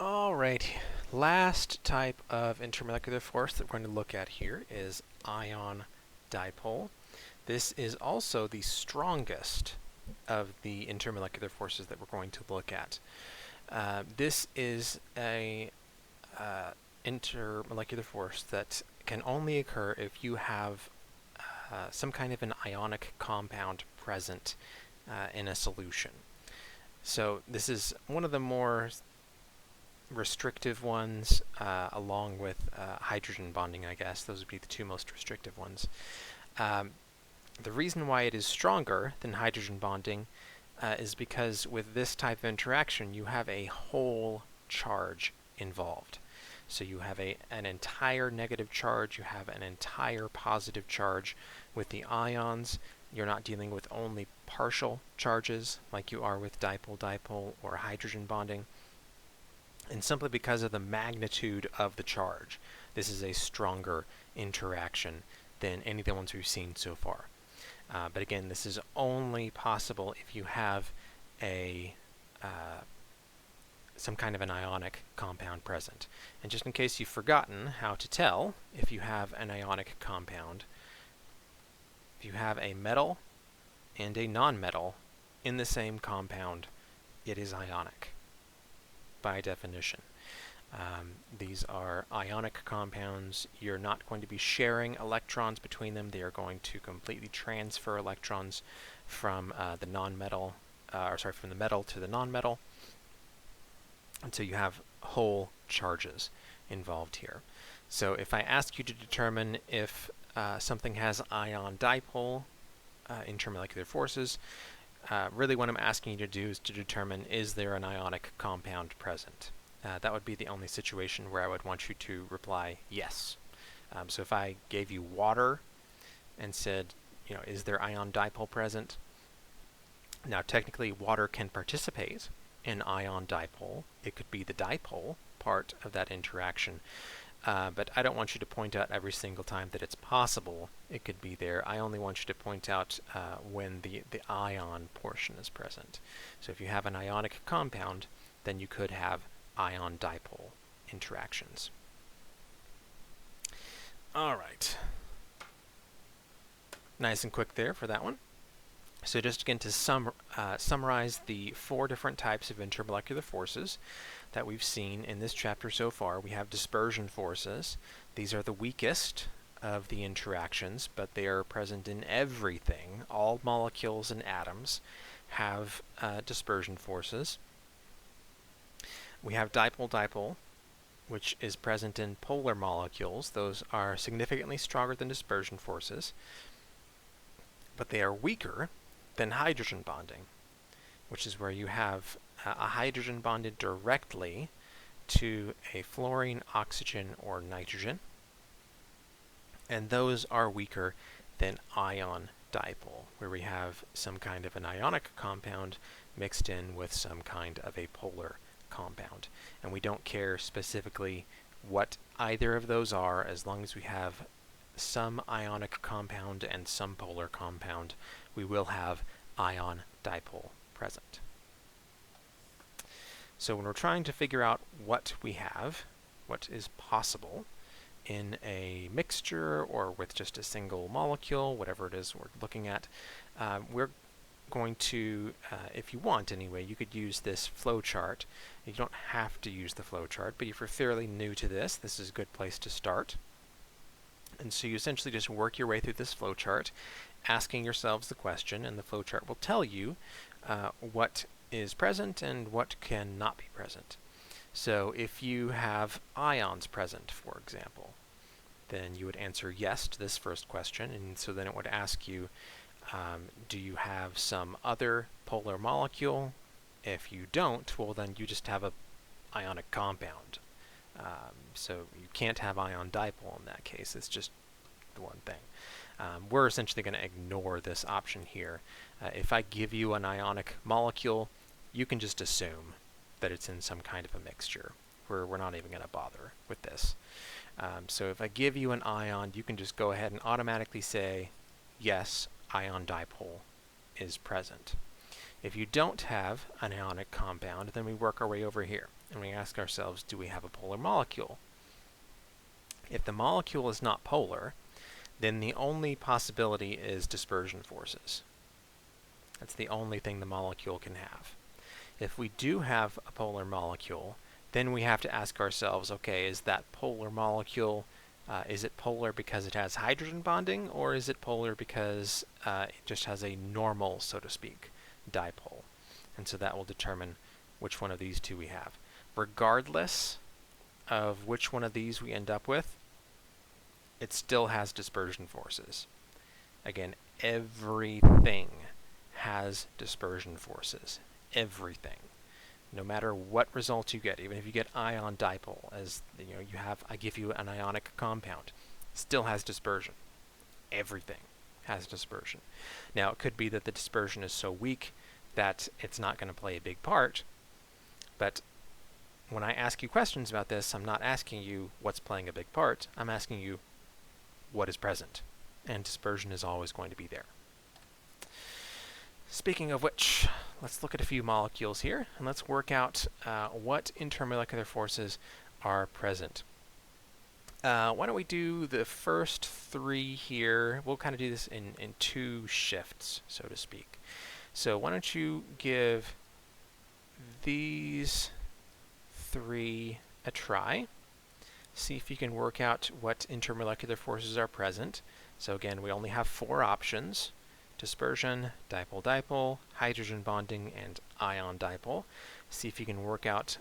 Alright, last type of intermolecular force that we're going to look at here is ion dipole. This is also the strongest of the intermolecular forces that we're going to look at. This is a intermolecular force that can only occur if you have some kind of an ionic compound present in a solution. So this is one of the more restrictive ones, along with hydrogen bonding, I guess. Those would be the two most restrictive ones. The reason why it is stronger than hydrogen bonding is because with this type of interaction, you have a whole charge involved. So you have an entire negative charge, you have an entire positive charge. With the ions, you're not dealing with only partial charges like you are with dipole-dipole or hydrogen bonding. And simply because of the magnitude of the charge, this is a stronger interaction than any of the ones we've seen so far. But again, this is only possible if you have some kind of an ionic compound present. And just in case you've forgotten how to tell if you have an ionic compound, if you have a metal and a nonmetal in the same compound, it is ionic by definition. These are ionic compounds. You're not going to be sharing electrons between them. They are going to completely transfer electrons from the from the metal to the nonmetal, until you have whole charges involved here. So if I ask you to determine if something has ion dipole intermolecular forces, really what I'm asking you to do is to determine, is there an ionic compound present? That would be the only situation where I would want you to reply yes. So if I gave you water and said, is there ion dipole present? Now technically water can participate in ion dipole. It could be the dipole part of that interaction. But I don't want you to point out every single time that it's possible it could be there. I only want you to point out when the ion portion is present. So if you have an ionic compound, then you could have ion dipole interactions. All right. Nice and quick there for that one. So just again to summarize the 4 different types of intermolecular forces that we've seen in this chapter so far. We have dispersion forces. These are the weakest of the interactions, but they are present in everything. All molecules and atoms have dispersion forces. We have dipole-dipole, which is present in polar molecules. Those are significantly stronger than dispersion forces, but they are weaker than hydrogen bonding, which is where you have a hydrogen bonded directly to a fluorine, oxygen, or nitrogen, and those are weaker than ion dipole, where we have some kind of an ionic compound mixed in with some kind of a polar compound. And we don't care specifically what either of those are, as long as we have some ionic compound and some polar compound, we will have ion dipole present. So when we're trying to figure out what we have, what is possible in a mixture or with just a single molecule, whatever it is we're looking at, we're going to, if you want anyway, you could use this flow chart. You don't have to use the flow chart, but if you're fairly new to this, this is a good place to start. And so you essentially just work your way through this flow chart, asking yourselves the question, and the flow chart will tell you what is present and what cannot be present. So if you have ions present, for example, then you would answer yes to this first question, and so then it would ask you, do you have some other polar molecule? If you don't, well then you just have a ionic compound. So you can't have ion dipole in that case. It's just the one thing. We're essentially going to ignore this option here. If I give you an ionic molecule, you can just assume that it's in some kind of a mixture. We're not even going to bother with this. So if I give you an ion, you can just go ahead and automatically say, yes, ion dipole is present. If you don't have an ionic compound, then we work our way over here, and we ask ourselves, do we have a polar molecule? If the molecule is not polar, then the only possibility is dispersion forces. That's the only thing the molecule can have. If we do have a polar molecule, then we have to ask ourselves, okay, is that polar molecule, is it polar because it has hydrogen bonding, or is it polar because it just has a normal, so to speak, dipole? And so that will determine which one of these two we have. Regardless of which one of these we end up with, it still has dispersion forces. Again, everything has dispersion forces. Everything. No matter what result you get, even if you get ion dipole, as I give you an ionic compound, still has dispersion. Everything has dispersion. Now, it could be that the dispersion is so weak that it's not going to play a big part, but when I ask you questions about this, I'm not asking you what's playing a big part. I'm asking you what is present, and dispersion is always going to be there. Speaking of which, let's look at a few molecules here, and let's work out what intermolecular forces are present. Why don't we do the first three here? We'll kind of do this in two shifts, so to speak. So why don't you give these three a try. See if you can work out what intermolecular forces are present. So again, we only have four options: dispersion, dipole-dipole, hydrogen bonding, and ion dipole. See if you can work out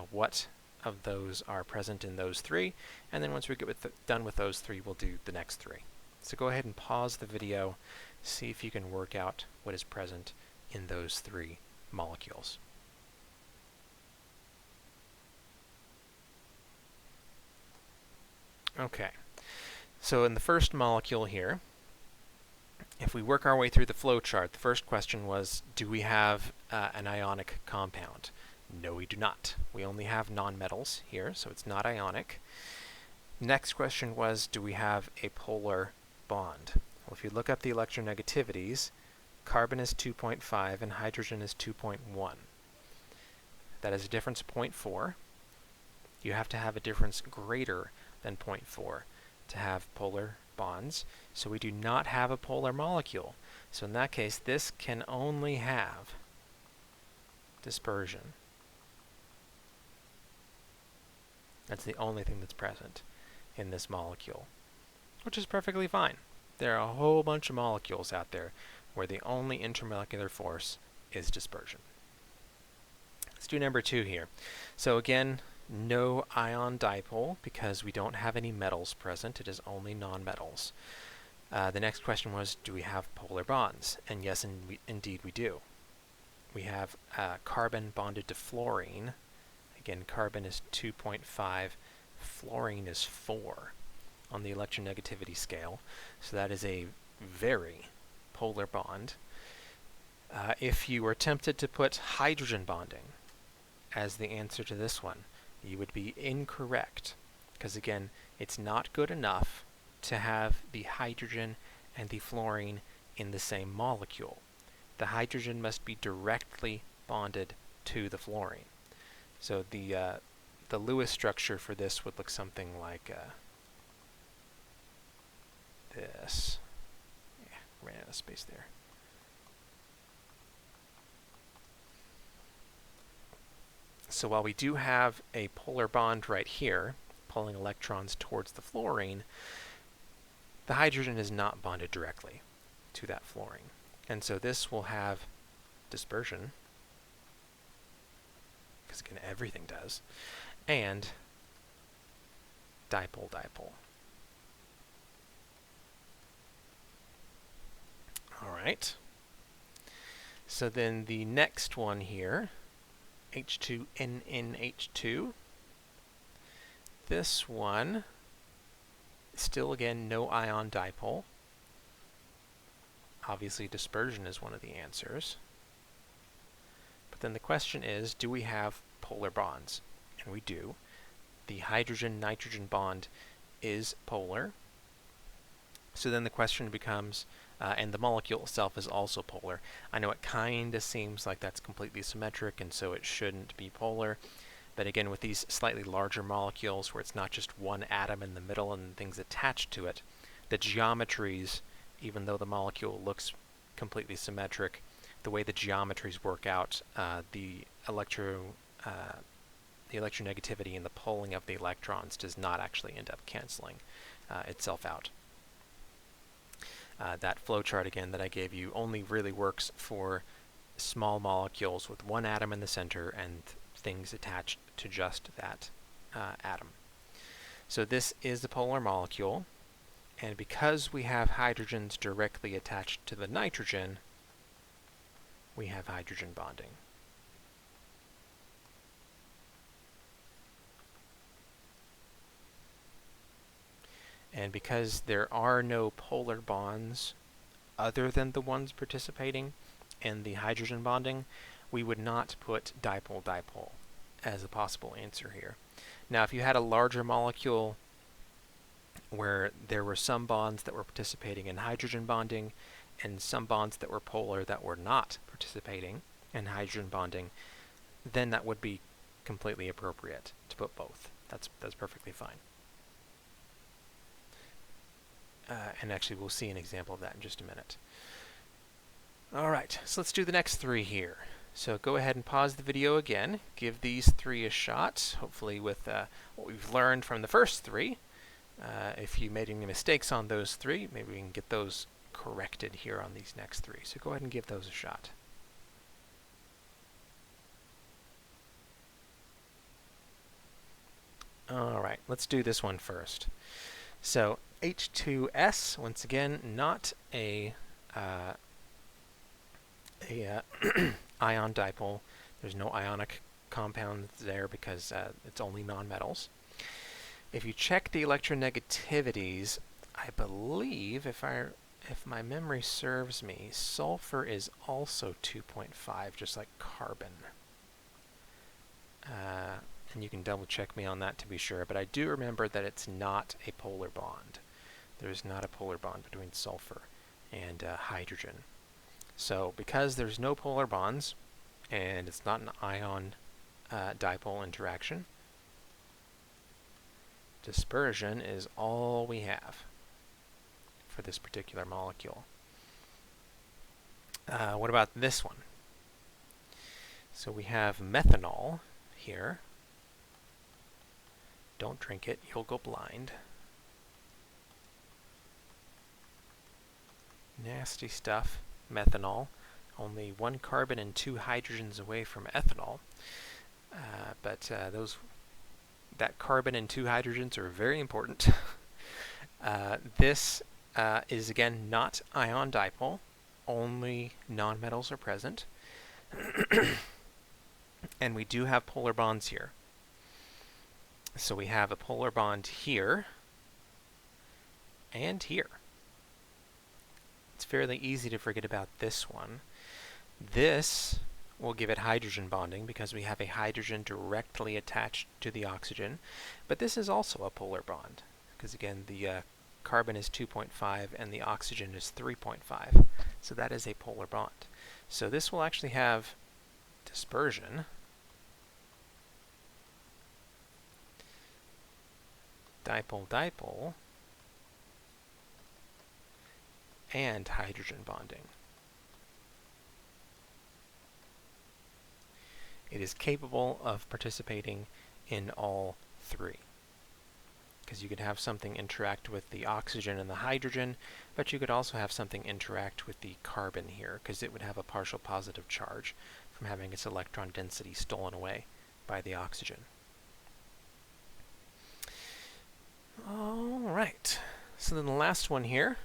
what of those are present in those three, and then once we get done with those three, we'll do the next three. So go ahead and pause the video, see if you can work out what is present in those three molecules. Okay, so in the first molecule here, if we work our way through the flow chart, the first question was, do we have an ionic compound? No, we do not. We only have nonmetals here, so it's not ionic. Next question was, do we have a polar bond? Well, if you look up the electronegativities, carbon is 2.5 and hydrogen is 2.1. That is a difference of 0.4. You have to have a difference greater than 0.4 to have polar bonds. So we do not have a polar molecule. So in that case, this can only have dispersion. That's the only thing that's present in this molecule, which is perfectly fine. There are a whole bunch of molecules out there where the only intermolecular force is dispersion. Let's do number 2 here. So again, no ion dipole because we don't have any metals present. It is only nonmetals. The next question was, do we have polar bonds? And yes, indeed we do. We have carbon bonded to fluorine. Again, carbon is 2.5, fluorine is 4 on the electronegativity scale. So that is a very polar bond. If you were tempted to put hydrogen bonding as the answer to this one, you would be incorrect, because again, it's not good enough to have the hydrogen and the fluorine in the same molecule. The hydrogen must be directly bonded to the fluorine. So the Lewis structure for this would look something like this. Yeah, ran out of space there. So while we do have a polar bond right here, pulling electrons towards the fluorine, the hydrogen is not bonded directly to that fluorine. And so this will have dispersion, because again, everything does, and dipole-dipole. All right. So then the next one here, H2NNH2. This one, still again, no ion dipole. Obviously, dispersion is one of the answers. But then the question is, do we have polar bonds? And we do. The hydrogen-nitrogen bond is polar. So then the question becomes, and the molecule itself is also polar. I know it kind of seems like that's completely symmetric, and so it shouldn't be polar. But again, with these slightly larger molecules, where it's not just one atom in the middle and things attached to it, the geometries, even though the molecule looks completely symmetric, the way the geometries work out, the electronegativity and the pulling of the electrons does not actually end up canceling itself out. That flowchart again that I gave you only really works for small molecules with one atom in the center and things attached to just that atom. So this is the polar molecule, and because we have hydrogens directly attached to the nitrogen, we have hydrogen bonding. And because there are no polar bonds other than the ones participating in the hydrogen bonding, we would not put dipole-dipole as a possible answer here. Now, if you had a larger molecule where there were some bonds that were participating in hydrogen bonding and some bonds that were polar that were not participating in hydrogen bonding, then that would be completely appropriate to put both. That's perfectly fine. And actually, we'll see an example of that in just a minute. All right, so let's do the next three here. So go ahead and pause the video again. Give these three a shot, hopefully with what we've learned from the first three. If you made any mistakes on those three, maybe we can get those corrected here on these next three. So go ahead and give those a shot. All right, let's do this one first. So H2S, once again, not a ion dipole. There's no ionic compound there because it's only nonmetals. If you check the electronegativities, I believe, if my memory serves me, sulfur is also 2.5, just like carbon. And you can double check me on that to be sure, but I do remember that it's not a polar bond. There's not a polar bond between sulfur and hydrogen. So because there's no polar bonds, and it's not an ion dipole interaction, dispersion is all we have for this particular molecule. What about this one? So we have methanol here. Don't drink it, you'll go blind. Nasty stuff, methanol. Only one carbon and two hydrogens away from ethanol. But that carbon and two hydrogens are very important. This is again not ion dipole. Only nonmetals are present. And we do have polar bonds here. So we have a polar bond here and here. It's fairly easy to forget about this one. This will give it hydrogen bonding because we have a hydrogen directly attached to the oxygen. But this is also a polar bond because, again, the carbon is 2.5 and the oxygen is 3.5. So that is a polar bond. So this will actually have dispersion. Dipole-dipole, and hydrogen bonding. It is capable of participating in all three. Because you could have something interact with the oxygen and the hydrogen, but you could also have something interact with the carbon here, because it would have a partial positive charge from having its electron density stolen away by the oxygen. All right, so then the last one here,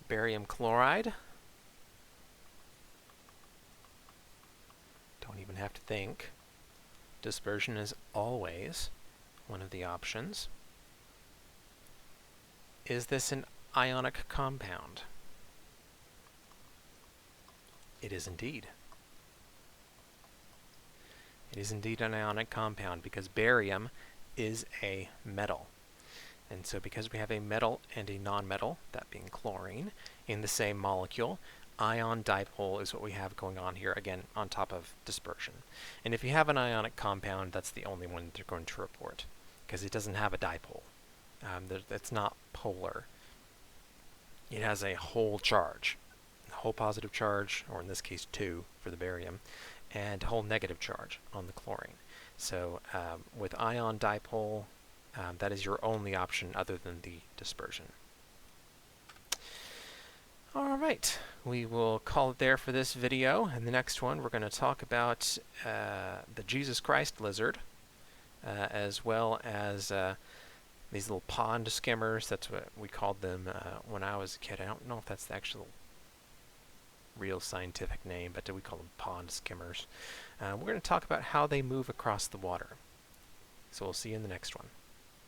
barium chloride. Don't even have to think. Dispersion is always one of the options. Is this an ionic compound? It is indeed. It is indeed an ionic compound because barium is a metal. And so because we have a metal and a nonmetal, that being chlorine, in the same molecule, ion dipole is what we have going on here, again, on top of dispersion. And if you have an ionic compound, that's the only one they're going to report, because it doesn't have a dipole. It's not polar. It has a whole charge, a whole positive charge, or in this case 2 for the barium, and a whole negative charge on the chlorine. So with ion dipole, that is your only option other than the dispersion. All right, we will call it there for this video. In the next one, we're going to talk about the Jesus Christ lizard, as well as these little pond skimmers. That's what we called them when I was a kid. I don't know if that's the actual real scientific name, but we call them pond skimmers. We're going to talk about how they move across the water. So we'll see you in the next one.